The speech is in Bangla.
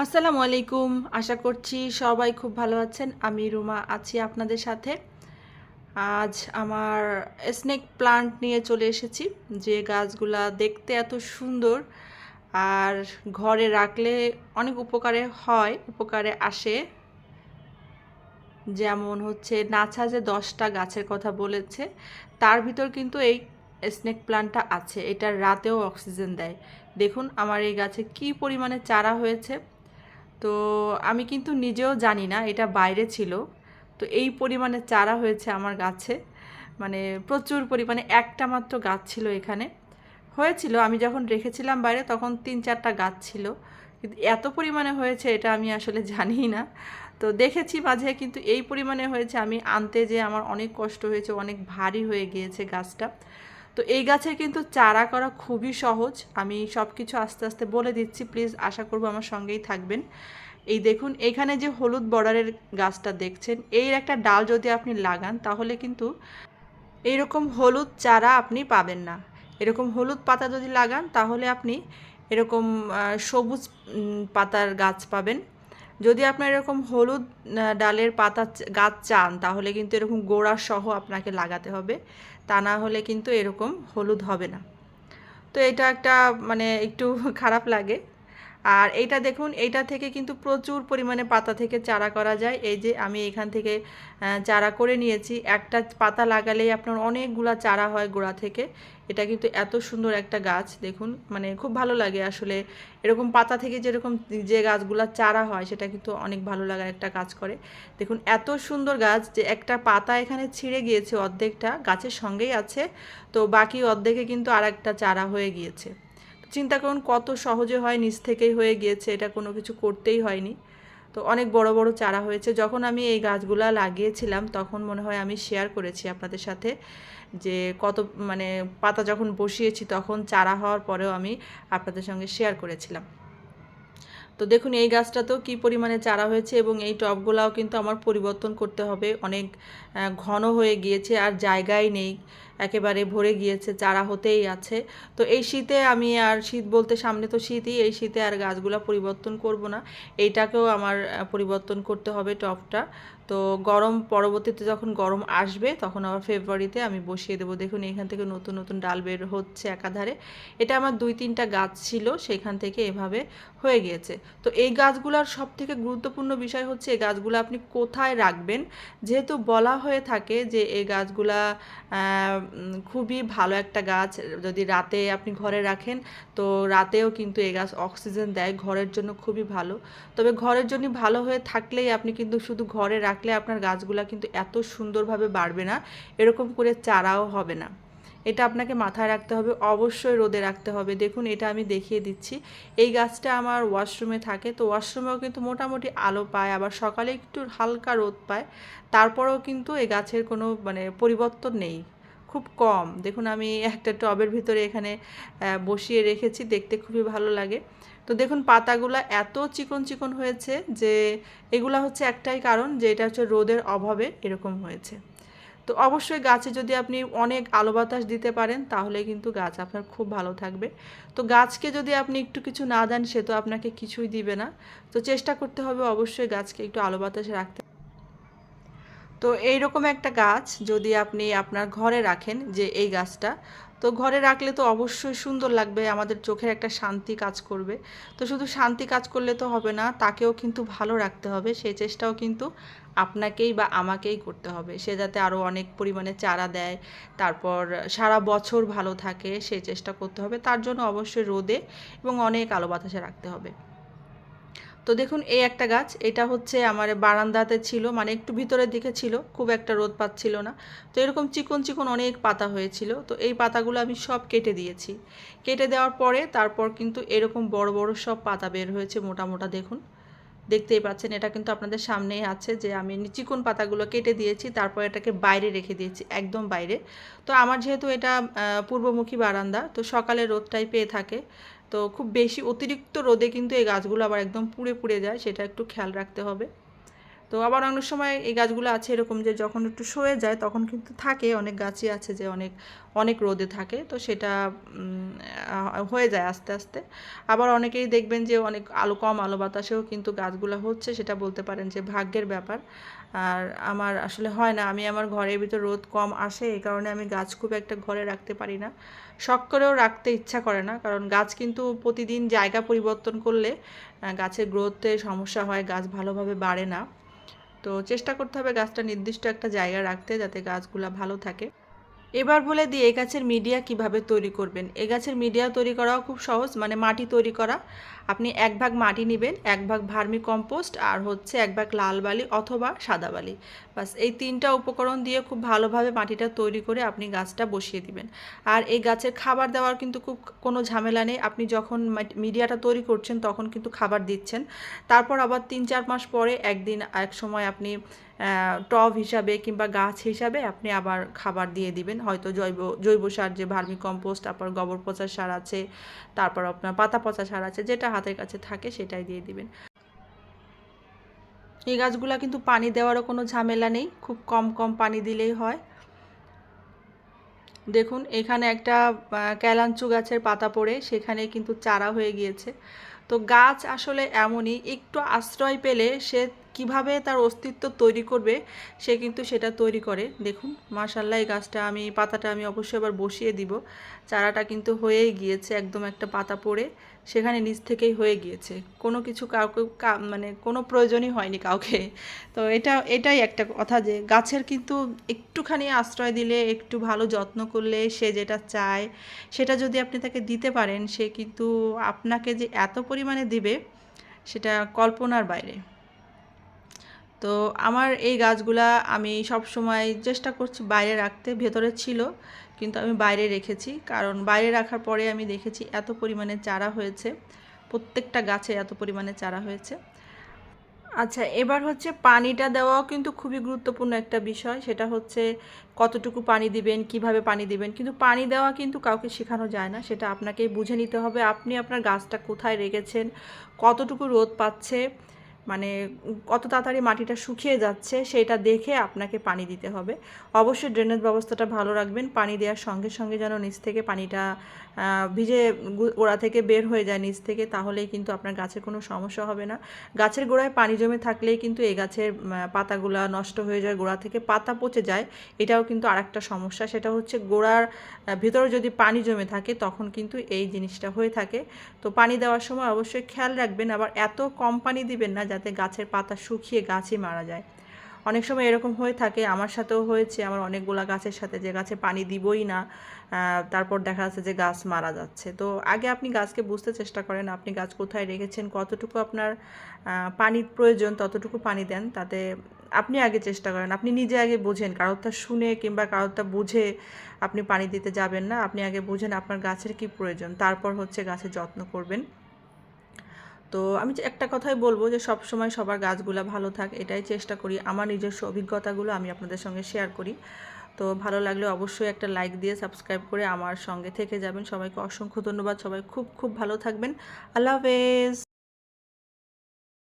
আসসালামু আলাইকুম। আশা করছি সবাই খুব ভালো আছেন। আমি রুমা আছি আপনাদের সাথে। আজ আমার স্নেক প্লান্ট নিয়ে চলে এসেছি, যে গাছগুলা দেখতে এত সুন্দর আর ঘরে রাখলে অনেক উপকারে আসে। যেমন হচ্ছে নাছা যে 10টা গাছের কথা বলেছে, তার ভিতর কিন্তু এই স্নেক প্লান্টটা আছে। এটা রাতেও অক্সিজেন দেয়। দেখুন আমার এই গাছে কি পরিমাণে চারা হয়েছে। তো আমি কিন্তু নিজেও জানি না, এটা বাইরে ছিল। তো এই পরিমাণে চারা হয়েছে আমার গাছে, মানে প্রচুর পরিমাণে। একটা মাত্র গাছ ছিল এখানে, হয়েছিল আমি যখন রেখেছিলাম বাইরে তখন 3-4টা গাছ ছিল, কিন্তু এত পরিমাণে হয়েছে এটা আমি আসলে জানিই না। তো দেখেছি মাঝে, কিন্তু এই পরিমাণে হয়েছে আমি আনতে যে আমার অনেক কষ্ট হয়েছে, অনেক ভারী হয়ে গিয়েছে গাছটা। তো এই গাছের কিন্তু চারা করা খুবই সহজ। আমি সব কিছু আস্তে আস্তে বলে দিচ্ছি, প্লিজ আশা করব আমার সঙ্গেই থাকবেন। এই দেখুন এখানে যে হলুদ বর্ডারের গাছটা দেখছেন, এর একটা ডাল যদি আপনি লাগান তাহলে কিন্তু এইরকম হলুদ চারা আপনি পাবেন না। এরকম হলুদ পাতা যদি লাগান তাহলে আপনি এরকম সবুজ পাতার গাছ পাবেন। যদি আপনার এরকম হলুদ ডালের পাতা গাছ চান তাহলে কিন্তু এরকম গোড়া সহ আপনাকে লাগাতে হবে, তা না হলে কিন্তু এরকম হলুদ হবে না। তো এটা একটা মানে একটু খারাপ লাগে। আর এইটা দেখুন, এইটা থেকে কিন্তু প্রচুর পরিমাণে পাতা থেকে চারা করা যায়। এই যে আমি এখান থেকে চারা করে নিয়েছি। একটা পাতা লাগালেই আপনার অনেকগুলা চারা হয় গোড়া থেকে। এটা কিন্তু এত সুন্দর একটা গাছ, দেখুন মানে খুব ভালো লাগে আসলে। এরকম পাতা থেকে যেরকম যে গাছগুলা চারা হয় সেটা কিন্তু অনেক ভালো লাগার একটা কাজ করে। দেখুন এত সুন্দর গাছ যে একটা পাতা এখানে ছিঁড়ে গিয়েছে, অর্ধেকটা গাছের সঙ্গেই আছে, তো বাকি অর্ধেকে কিন্তু আর একটা চারা হয়ে গিয়েছে। চিন্তা করুন কত সহজে হয়, নিচ থেকেই হয়ে গিয়েছে, এটা কোনো কিছু করতেই হয়নি। তো অনেক বড় বড় চারা হয়েছে। যখন আমি এই গাছগুলা লাগিয়েছিলাম তখন মনে হয় আমি শেয়ার করেছি আপনাদের সাথে, যে কত মানে পাতা যখন বসিয়েছি তখন চারা হওয়ার পরেও আমি আপনাদের সঙ্গে শেয়ার করেছিলাম। তো দেখুন এই গাছটাতেও কী পরিমাণে চারা হয়েছে, এবং এই টবগুলাও কিন্তু আমার পরিবর্তন করতে হবে। অনেক ঘন হয়ে গিয়েছে, আর জায়গাই নেই, একেবারে ভরে গিয়েছে, চারা হতেই আছে। তো এই শীতে আমি আর, শীত বলতে সামনে তো শীতই, এই শীতে আর গাছগুলা পরিবর্তন করব না। এইটাকেও আমার পরিবর্তন করতে হবে টবটা। তো গরম পরবর্তীতে যখন গরম আসবে তখন আবার ফেব্রুয়ারিতে আমি বসিয়ে দেবো। দেখুন এখান থেকে নতুন নতুন ডাল বের হচ্ছে একাধারে। এটা আমার 2-3টা গাছ ছিল, সেখান থেকে এভাবে হয়ে গিয়েছে। তো এই গাছগুলোর সবথেকে গুরুত্বপূর্ণ বিষয় হচ্ছে এই গাছগুলো আপনি কোথায় রাখবেন। যেহেতু বলা হয়ে থাকে যে এই গাছগুলা খুবই ভালো একটা গাছ, যদি রাতে আপনি ঘরে রাখেন তো রাতেও কিন্তু এই গাছ অক্সিজেন দেয়, ঘরের জন্য খুবই ভালো। তবে ঘরের জন্য ভালো হয়ে থাকলেই আপনি কিন্তু শুধু ঘরে রাখলে আপনার গাছগুলা কিন্তু এত সুন্দরভাবে বাড়বে না, এরকম করে চারাও হবে না। এটা আপনাকে মাথায় রাখতে হবে, অবশ্যই রোদে রাখতে হবে। দেখুন এটা আমি দেখিয়ে দিচ্ছি। এই গাছটা আমার ওয়াশরুমে থাকে, তো ওয়াশরুমেও কিন্তু মোটামুটি আলো পায়, আবার সকালে একটু হালকা রোদ পায়। তারপরেও কিন্তু এই গাছের কোনো মানে পরিবর্তন নেই, খুব কম। দেখুন আমি একটা টবের ভিতরে এখানে বসিয়ে রেখেছি, দেখতে খুবই ভালো লাগে। তো দেখুন পাতাগুলা এত চিকন চিকন হয়েছে, যে এগুলা হচ্ছে একটাই কারণ, যে এটা হচ্ছে রোদের অভাবে এরকম হয়েছে। তো অবশ্যই গাছে যদি আপনি অনেক আলো বাতাস দিতে পারেন তাহলে কিন্তু গাছ আপনার খুব ভালো থাকবে। তো গাছকে যদি আপনি একটু কিছু না দেন সে তো আপনাকে কিছুই দিবে না। তো চেষ্টা করতে হবে অবশ্যই গাছকে একটু আলো বাতাসে রাখতে। তো এইরকম একটা গাছ যদি আপনি আপনার ঘরে রাখেন, যে এই গাছটা, তো ঘরে রাখলে তো অবশ্যই সুন্দর লাগবে, আমাদের চোখের একটা শান্তি কাজ করবে। তো শুধু শান্তি কাজ করলে তো হবে না, তাকেও কিন্তু ভালো রাখতে হবে, সেই চেষ্টাও কিন্তু আপনাকেই বা আমাকেই করতে হবে। সে যাতে আরও অনেক পরিমাণে চারা দেয়, তারপর সারা বছর ভালো থাকে, সেই চেষ্টা করতে হবে। তার জন্য অবশ্যই রোদে এবং অনেক আলো বাতাসে রাখতে হবে। তো দেখুন এই একটা গাছ, এটা হচ্ছে আমার বারান্দাতে ছিল, মানে একটু ভিতরের দিকে ছিল, খুব একটা রোদ পাচ্ছিল না। তো এরকম চিকন চিকন অনেক পাতা হয়েছিল, তো এই পাতাগুলো আমি সব কেটে দিয়েছি। কেটে দেওয়ার পরে তারপর কিন্তু এরকম বড় বড় সব পাতা বের হয়েছে, মোটা মোটা। দেখুন দেখতেই পাচ্ছেন, এটা কিন্তু আপনাদের সামনেই আছে, যে আমি চিকন পাতাগুলো কেটে দিয়েছি, তারপর এটাকে বাইরে রেখে দিয়েছি, একদম বাইরে। তো আমার যেহেতু এটা পূর্বমুখী বারান্দা, তো সকালে রোদটাই পেয়ে থাকে। তো খুব বেশি অতিরিক্ত রোদে কিন্তু এই গাছগুলো আবার একদম পুড়ে পুড়ে যায়, সেটা একটু খেয়াল রাখতে হবে। তো আবার অনেক সময় এই গাছগুলো আছে এরকম যে যখন একটু সয়ে যায় তখন কিন্তু থাকে, অনেক গাছই আছে যে অনেক অনেক রোদে থাকে, তো সেটা হয়ে যায় আস্তে আস্তে। আবার অনেকেই দেখবেন যে অনেক কম আলো বাতাসেও কিন্তু গাছগুলো হচ্ছে, সেটা বলতে পারেন যে ভাগ্যের ব্যাপার। আর আমার আসলে হয় না, আমি আমার ঘরের ভিতর রোদ কম আসে, এই কারণে আমি গাছ খুব একটা ঘরে রাখতে পারি না, শখ করেও রাখতে ইচ্ছা করে না, কারণ গাছ কিন্তু প্রতিদিন জায়গা পরিবর্তন করলে গাছের গ্রোথে সমস্যা হয়, গাছ ভালোভাবে বাড়ে না। তো চেষ্টা করতে হবে গাছটা নির্দিষ্ট একটা জায়গায় রাখতে, যাতে গাছগুলা ভালো থাকে। এবার বলে দিই এই গাছের মিডিয়া কিভাবে তৈরি করবেন। এই গাছের মিডিয়া তৈরি করাও খুব সহজ, মানে মাটি তৈরি করা। আপনি 1 ভাগ মাটি নেবেন, 1 ভাগ ভার্মি কম্পোস্ট, আর হচ্ছে 1 ভাগ লাল বালি অথবা সাদা বালি। বাস এই 3টা উপকরণ দিয়ে খুব ভালোভাবে মাটিটা তৈরি করে আপনি গাছটা বসিয়ে দিবেন। আর এই গাছের খাবার দেওয়ার কিন্তু খুব কোনো ঝামেলা নেই। আপনি যখন মিডিয়াটা তৈরি করছেন তখন কিন্তু খাবার দিচ্ছেন, তারপর আবার 3-4 মাস পরে একদিন এক সময় আপনি টব হিসাবে কিংবা গাছ হিসাবে আপনি আবার খাবার দিয়ে দিবেন, হয়তো জৈব সার, যে ভার্মি কম্পোস্ট, তারপর গোবর পচা সার আছে, তারপর আপনার পাতা পচা সার আছে, যেটা হাতের কাছে থাকে সেটাই দিয়ে দিবেন। এই গাছগুলা কিন্তু পানি দেওয়ারও কোনো ঝামেলা নেই, খুব কম কম পানি দিলেই হয়। দেখুন এখানে একটা ক্যালাঞ্চু গাছের পাতা পড়ে সেখানে কিন্তু চারা হয়ে গিয়েছে। তো গাছ আসলে এমনই, একটু আশ্রয় পেলে সে কিভাবে তার অস্তিত্ব তৈরি করবে সে কিন্তু সেটা তৈরি করে। দেখুন মাশাআল্লাহ, এই গাছটা পাতাটা আমি অবশ্যই আবার বসিয়ে দিব। চারাটা কিন্তু হয়েই গিয়েছে, একদম একটা পাতা পড়ে সেখানে নিচ থেকেই হয়ে গিয়েছে, কোনো কিছু কাউকে মানে কোনো প্রয়োজনই হয়নি কাউকে। তো এটাই একটা কথা যে গাছের কিন্তু একটুখানি আশ্রয় দিলে, একটু ভালো যত্ন করলে সে যেটা চায় সেটা যদি আপনি তাকে দিতে পারেন, সে কিন্তু আপনাকে যে এত পরিমাণে দিবে সেটা কল্পনার বাইরে। তো আমার এই গাছগুলা আমি সব সময় চেষ্টা করছি বাইরে রাখতে, ভেতরে ছিল কিন্তু আমি বাইরে রেখেছি, কারণ বাইরে রাখার পরে আমি দেখেছি এত পরিমাণে চারা হয়েছে, প্রত্যেকটা গাছে এত পরিমাণে চারা হয়েছে। আচ্ছা, এবার হচ্ছে পানিটা দেওয়াও কিন্তু খুবই গুরুত্বপূর্ণ একটা বিষয়, সেটা হচ্ছে কতটুকু পানি দিবেন, কিভাবে পানি দিবেন। কিন্তু পানি দেওয়া কিন্তু কাউকে শেখানো যায় না, সেটা আপনাকেই বুঝে নিতে হবে। আপনি আপনার গাছটা কোথায় রেখেছেন, কতটুকু রোদ পাচ্ছে, মানে কত তাড়াতাড়ি মাটিটা শুকিয়ে যাচ্ছে সেটা দেখে আপনাকে পানি দিতে হবে। অবশ্যই ড্রেনেজ ব্যবস্থাটা ভালো রাখবেন, পানি দেওয়ার সঙ্গে সঙ্গে যেন নিচ থেকে পানিটা ভিজে গোড়া থেকে বের হয়ে যায় নিচ থেকে, তাহলেই কিন্তু আপনার গাছের কোনো সমস্যা হবে না। গাছের গোড়ায় পানি জমে থাকলেই কিন্তু এই গাছের পাতাগুলা নষ্ট হয়ে যায়, গোড়া থেকে পাতা পচে যায়। এটাও কিন্তু আরেকটা সমস্যা, সেটা হচ্ছে গোড়ার ভিতরে যদি পানি জমে থাকে তখন কিন্তু এই জিনিসটা হয়ে থাকে। তো পানি দেওয়ার সময় অবশ্যই খেয়াল রাখবেন, আবার এত কম পানি দিবেন না যাতে গাছের পাতা শুকিয়ে গাছই মারা যায়। অনেক সময় এরকম হয়ে থাকে, আমার সাথেও হয়েছে, আমার অনেকগুলা গাছের সাথে, যে গাছে পানি দিবই না, তারপর দেখা যাচ্ছে যে গাছ মারা যাচ্ছে। তো আগে আপনি গাছকে বুঝতে চেষ্টা করেন আপনি গাছ কোথায় রেখেছেন, কতটুকু আপনার পানির প্রয়োজন ততটুকু পানি দেন, তাতে আপনি আগে চেষ্টা করেন, আপনি নিজে আগে বোঝেন, কারোরটা শুনে কিংবা কারোরটা বুঝে আপনি পানি দিতে যাবেন না, আপনি আগে বুঝেন আপনার গাছের কি প্রয়োজন, তারপর হচ্ছে গাছের যত্ন করবেন। তো আমি একটা কথাই বলবো যে সব সময় সবার গাছগুলা ভালো থাক, এটাই চেষ্টা করি, আমার নিজস্ব অভিজ্ঞতাগুলো আমি আপনাদের সঙ্গে শেয়ার করি। তো ভালো লাগলে অবশ্যই একটা লাইক দিয়ে সাবস্ক্রাইব করে আমার সঙ্গে থেকে যাবেন। সবাইকে অসংখ্য ধন্যবাদ, সবাই খুব খুব ভালো থাকবেন। আল্লাহ হাফেজ।